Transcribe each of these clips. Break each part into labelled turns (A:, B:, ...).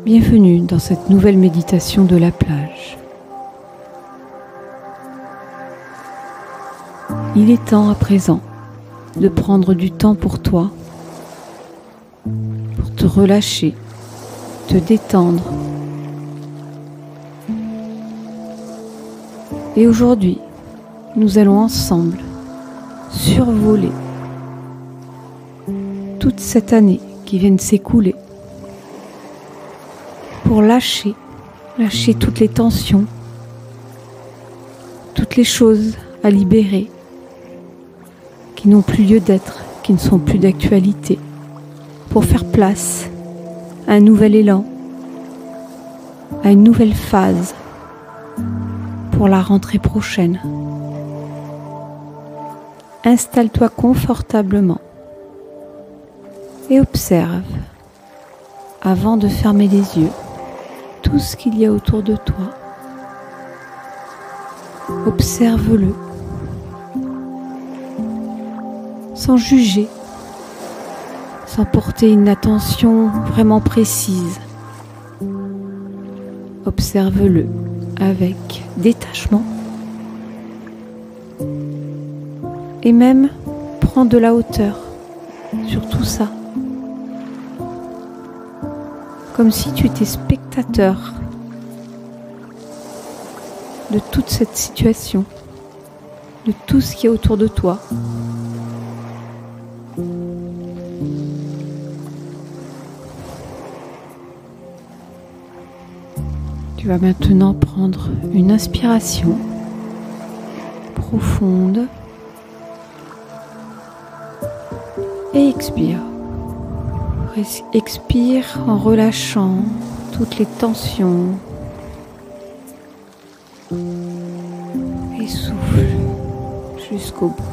A: Bienvenue dans cette nouvelle méditation de la plage. Il est temps à présent de prendre du temps pour toi, pour te relâcher, te détendre. Et aujourd'hui, nous allons ensemble survoler toute cette année qui vient de s'écouler pour lâcher toutes les tensions, toutes les choses à libérer qui n'ont plus lieu d'être, qui ne sont plus d'actualité, pour faire place à un nouvel élan, à une nouvelle phase pour la rentrée prochaine. Installe-toi confortablement et observe, avant de fermer les yeux, tout ce qu'il y a autour de toi. Observe-le, sans juger, sans porter une attention vraiment précise. Observe-le avec détachement et même prends de la hauteur sur tout ça, comme si tu étais spectateur de toute cette situation, de tout ce qui est autour de toi. Tu vas maintenant prendre une inspiration profonde et expire. Expire en relâchant toutes les tensions et souffle jusqu'au bout.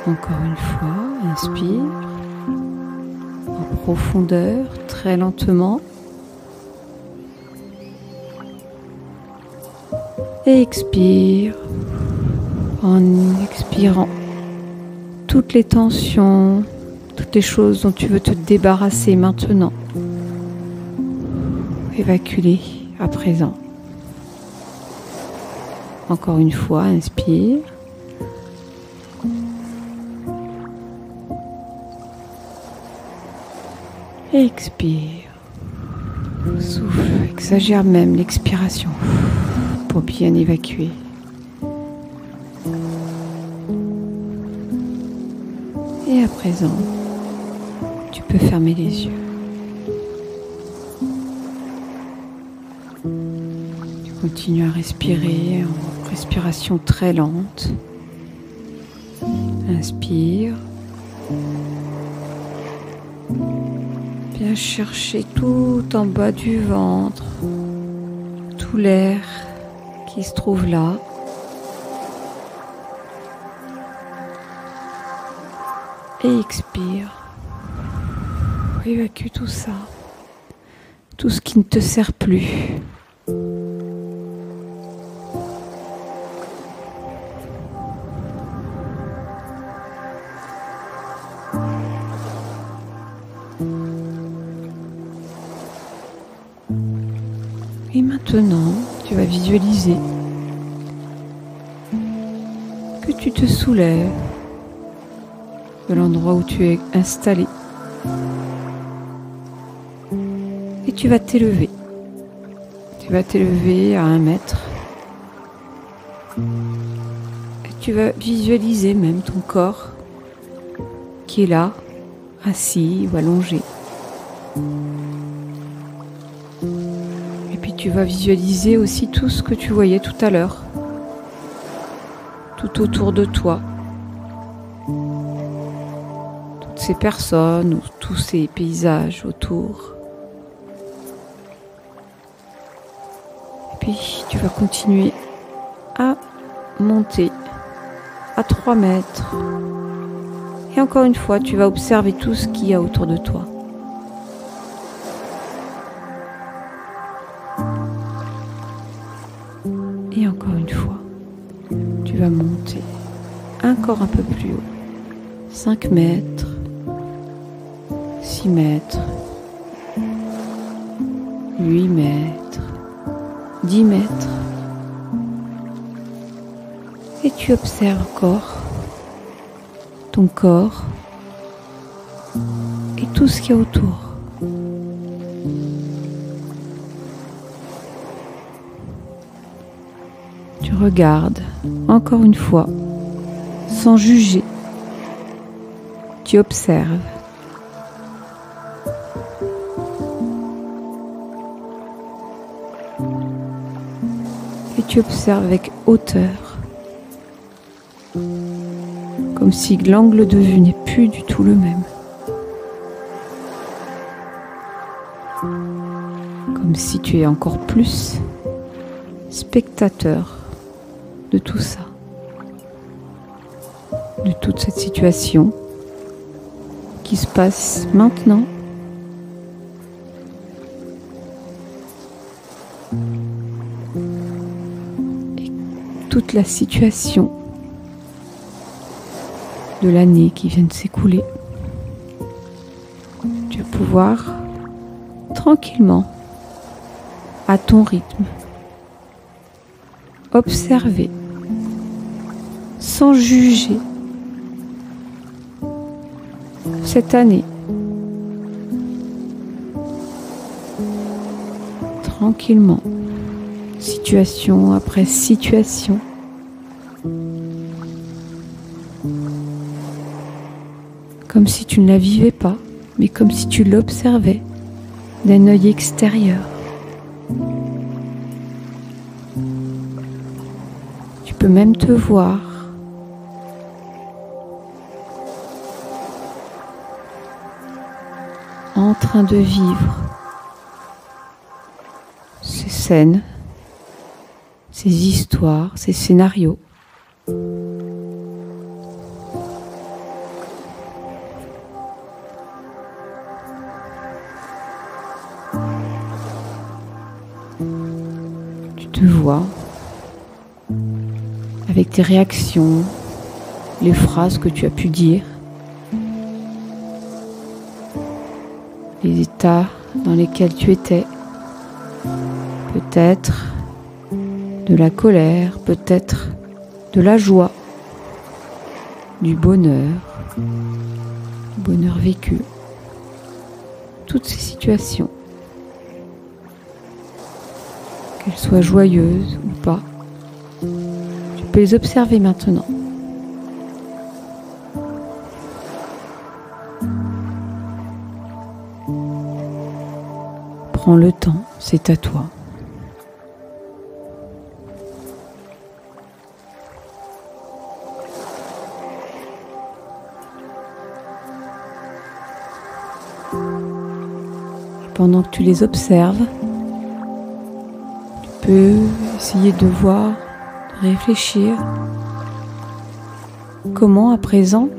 A: Encore une fois, inspire en profondeur, très lentement. Et expire en expirant toutes les tensions, toutes les choses dont tu veux te débarrasser maintenant. Évacue-les à présent. Encore une fois, inspire. Et expire. Souffle, exagère même l'expiration pour bien évacuer. Et à présent, tu peux fermer les yeux. Tu continues à respirer en respiration très lente. Inspire. Viens chercher tout en bas du ventre, tout l'air qui se trouve là. Et expire. Évacue tout ça, tout ce qui ne te sert plus. Et maintenant, tu vas visualiser que tu te soulèves de l'endroit où tu es installé. Et tu vas t'élever. Tu vas t'élever à 1 mètre. Et tu vas visualiser même ton corps qui est là, assis ou allongé. Et puis tu vas visualiser aussi tout ce que tu voyais tout à l'heure, tout autour de toi. Toutes ces personnes ou tous ces paysages autour. Puis tu vas continuer à monter à 3 mètres. Et encore une fois, tu vas observer tout ce qu'il y a autour de toi. Et encore une fois, tu vas monter encore un peu plus haut. 5 mètres, 6 mètres, 8 mètres, 10 mètres. Et tu observes encore ton corps et tout ce qu'il y a autour. Tu regardes encore une fois, sans juger. Tu observes. Et tu observes avec hauteur, comme si l'angle de vue n'est plus du tout le même. Comme si tu es encore plus spectateur de tout ça, de toute cette situation qui se passe maintenant. Et toute la situation de l'année qui vient de s'écouler. Tu vas pouvoir tranquillement, à ton rythme, observer sans juger cette année. Tranquillement, situation après situation. Comme si tu ne la vivais pas, mais comme si tu l'observais d'un œil extérieur. Tu peux même te voir en train de vivre ces scènes, ces histoires, ces scénarios. Tu te vois avec tes réactions, les phrases que tu as pu dire, les états dans lesquels tu étais, peut-être de la colère, peut-être de la joie, du bonheur vécu, toutes ces situations, qu'elles soient joyeuses ou pas, tu peux les observer maintenant. Prends le temps, c'est à toi. Pendant que tu les observes, tu peux essayer de voir, de réfléchir comment à présent,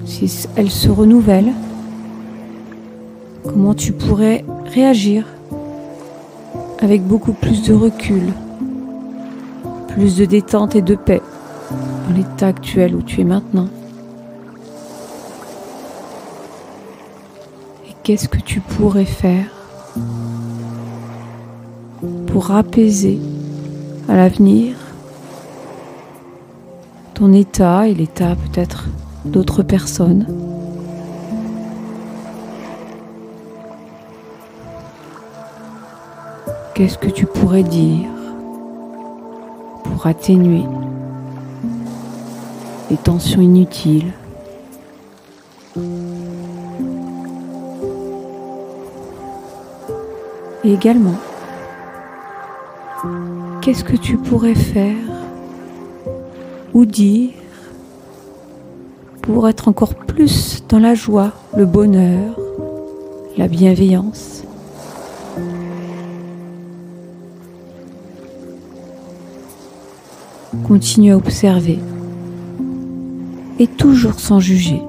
A: si elles se renouvellent, comment tu pourrais réagir avec beaucoup plus de recul, plus de détente et de paix dans l'état actuel où tu es maintenant. Et qu'est-ce que tu pourrais faire pour apaiser à l'avenir ton état et l'état peut-être d'autres personnes? Qu'est-ce que tu pourrais dire pour atténuer les tensions inutiles? Et également, qu'est-ce que tu pourrais faire ou dire pour être encore plus dans la joie, le bonheur, la bienveillance? Continue à observer et toujours sans juger.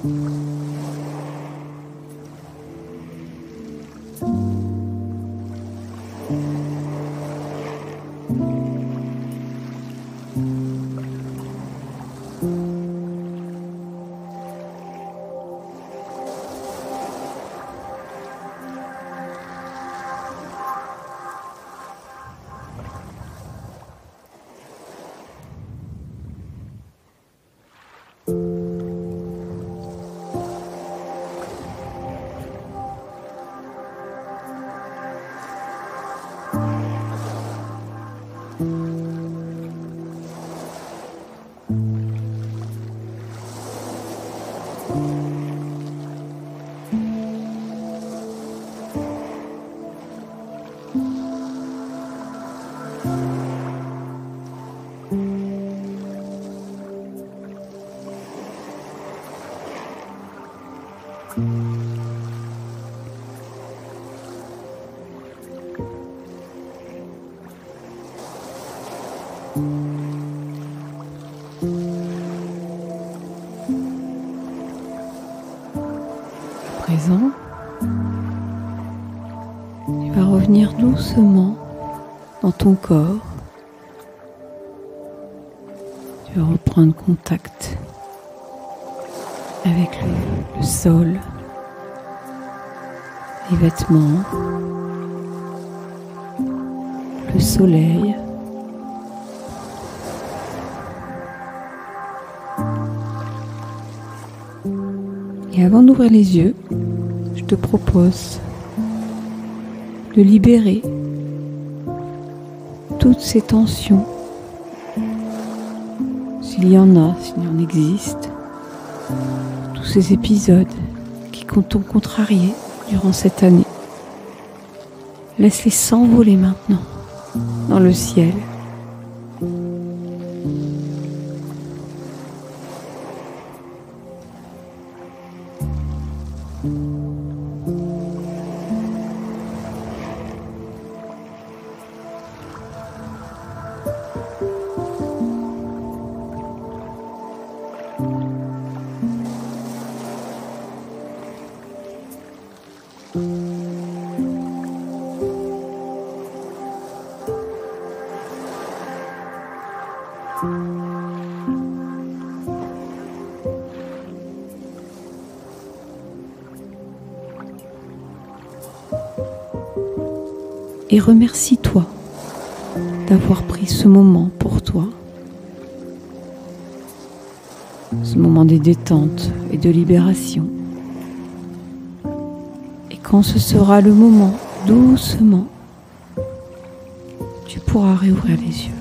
A: À présent, tu vas revenir doucement dans ton corps. Tu vas reprendre contact avec le sol, les vêtements, le soleil. Et avant d'ouvrir les yeux, je te propose de libérer toutes ces tensions, s'il y en a, s'il y en existe, tous ces épisodes qui t'ont contrarié durant cette année. Laisse-les s'envoler maintenant dans le ciel. Et remercie-toi d'avoir pris ce moment pour toi, ce moment de détente et de libération. Et quand ce sera le moment, doucement, tu pourras réouvrir les yeux.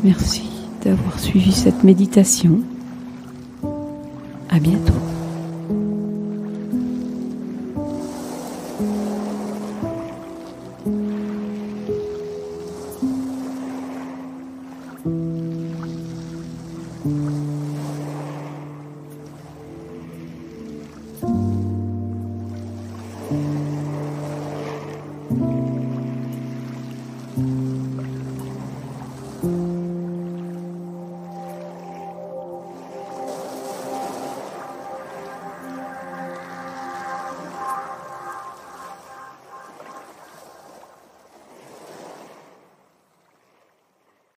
A: Merci d'avoir suivi cette méditation. À bientôt.